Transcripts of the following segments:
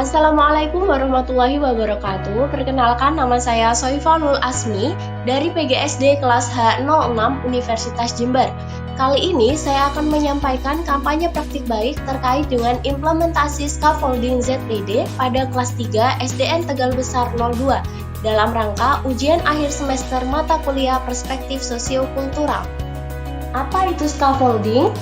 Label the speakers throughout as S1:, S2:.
S1: Assalamualaikum warahmatullahi wabarakatuh. Perkenalkan, nama saya Soifanul Asmi dari PGSD kelas H06 Universitas Jember. Kali ini saya akan menyampaikan kampanye praktik baik terkait dengan implementasi scaffolding ZPD pada kelas 3 SDN Tegal Besar 02 dalam rangka ujian akhir semester mata kuliah perspektif sosiokultural. Apa itu scaffolding?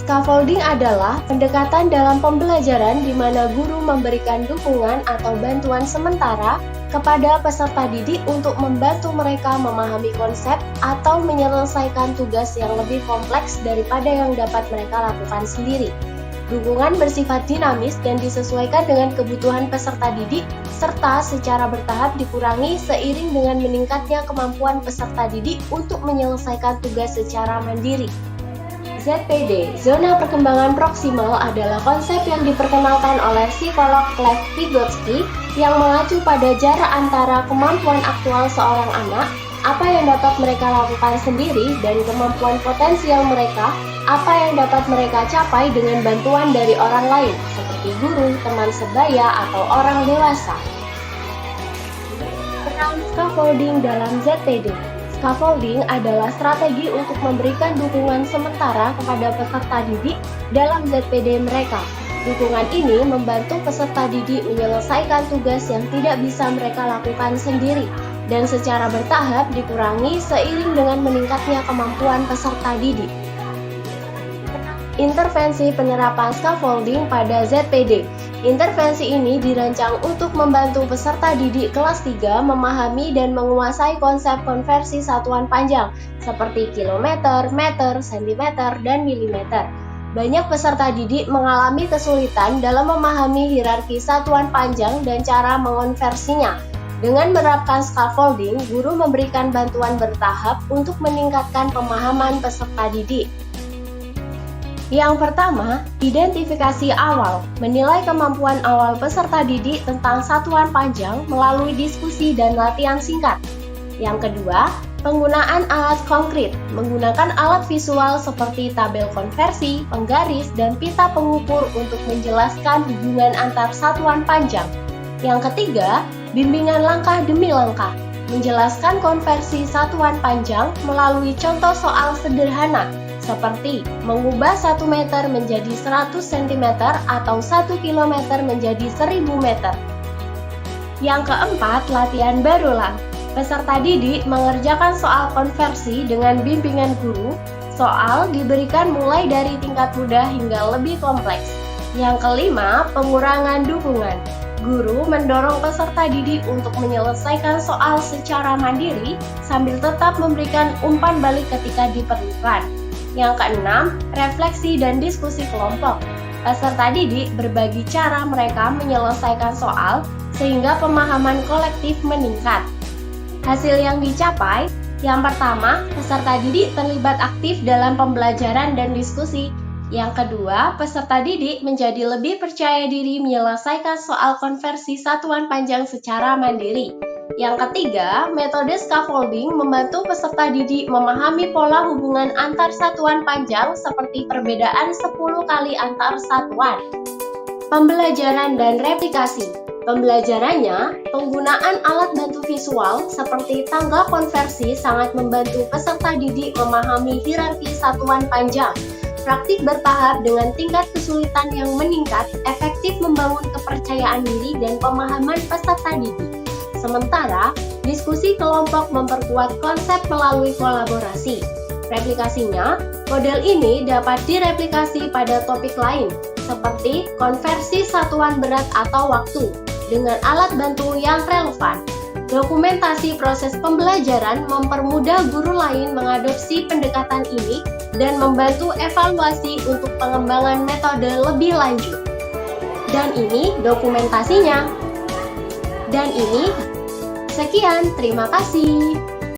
S1: Scaffolding adalah pendekatan dalam pembelajaran di mana guru memberikan dukungan atau bantuan sementara kepada peserta didik untuk membantu mereka memahami konsep atau menyelesaikan tugas yang lebih kompleks daripada yang dapat mereka lakukan sendiri. Dukungan bersifat dinamis dan disesuaikan dengan kebutuhan peserta didik, serta secara bertahap dikurangi seiring dengan meningkatnya kemampuan peserta didik untuk menyelesaikan tugas secara mandiri. ZPD, Zona Perkembangan Proksimal, adalah konsep yang diperkenalkan oleh psikolog Lev Vygotsky yang mengacu pada jarak antara kemampuan aktual seorang anak, apa yang dapat mereka lakukan sendiri, dan kemampuan potensial mereka, apa yang dapat mereka capai dengan bantuan dari orang lain, seperti guru, teman sebaya, atau orang dewasa. Peran scaffolding dalam ZPD. Scaffolding adalah strategi untuk memberikan dukungan sementara kepada peserta didik dalam ZPD mereka. Dukungan ini membantu peserta didik menyelesaikan tugas yang tidak bisa mereka lakukan sendiri dan secara bertahap dikurangi seiring dengan meningkatnya kemampuan peserta didik. Intervensi penerapan scaffolding pada ZPD. Intervensi ini dirancang untuk membantu peserta didik kelas 3 memahami dan menguasai konsep konversi satuan panjang seperti kilometer, meter, sentimeter, dan milimeter. Banyak peserta didik mengalami kesulitan dalam memahami hierarki satuan panjang dan cara mengonversinya. Dengan menerapkan scaffolding, guru memberikan bantuan bertahap untuk meningkatkan pemahaman peserta didik. Yang pertama, identifikasi awal, menilai kemampuan awal peserta didik tentang satuan panjang melalui diskusi dan latihan singkat. Yang kedua, penggunaan alat konkret, menggunakan alat visual seperti tabel konversi, penggaris, dan pita pengukur untuk menjelaskan hubungan antar satuan panjang. Yang ketiga, bimbingan langkah demi langkah, menjelaskan konversi satuan panjang melalui contoh soal sederhana, seperti mengubah 1 meter menjadi 100 cm atau 1 km menjadi 1000 meter. Yang keempat, latihan berulang. Peserta didik mengerjakan soal konversi dengan bimbingan guru. Soal diberikan mulai dari tingkat mudah hingga lebih kompleks. Yang kelima, pengurangan dukungan. Guru mendorong peserta didik untuk menyelesaikan soal secara mandiri sambil tetap memberikan umpan balik ketika diperlukan. Yang keenam, refleksi dan diskusi kelompok. Peserta didik berbagi cara mereka menyelesaikan soal sehingga pemahaman kolektif meningkat. Hasil yang dicapai, yang pertama, peserta didik terlibat aktif dalam pembelajaran dan diskusi. Yang kedua, peserta didik menjadi lebih percaya diri menyelesaikan soal konversi satuan panjang secara mandiri. Yang ketiga, metode scaffolding membantu peserta didik memahami pola hubungan antar satuan panjang seperti perbedaan 10 kali antar satuan. Pembelajaran dan replikasi. Pembelajarannya, penggunaan alat bantu visual seperti tangga konversi sangat membantu peserta didik memahami hierarki satuan panjang. Praktik bertahap dengan tingkat kesulitan yang meningkat efektif membangun kepercayaan diri dan pemahaman peserta didik. Sementara, diskusi kelompok memperkuat konsep melalui kolaborasi. Replikasinya, model ini dapat direplikasi pada topik lain, seperti konversi satuan berat atau waktu, dengan alat bantu yang relevan. Dokumentasi proses pembelajaran mempermudah guru lain mengadopsi pendekatan ini dan membantu evaluasi untuk pengembangan metode lebih lanjut. Dan ini dokumentasinya. Dan ini, sekian, terima kasih.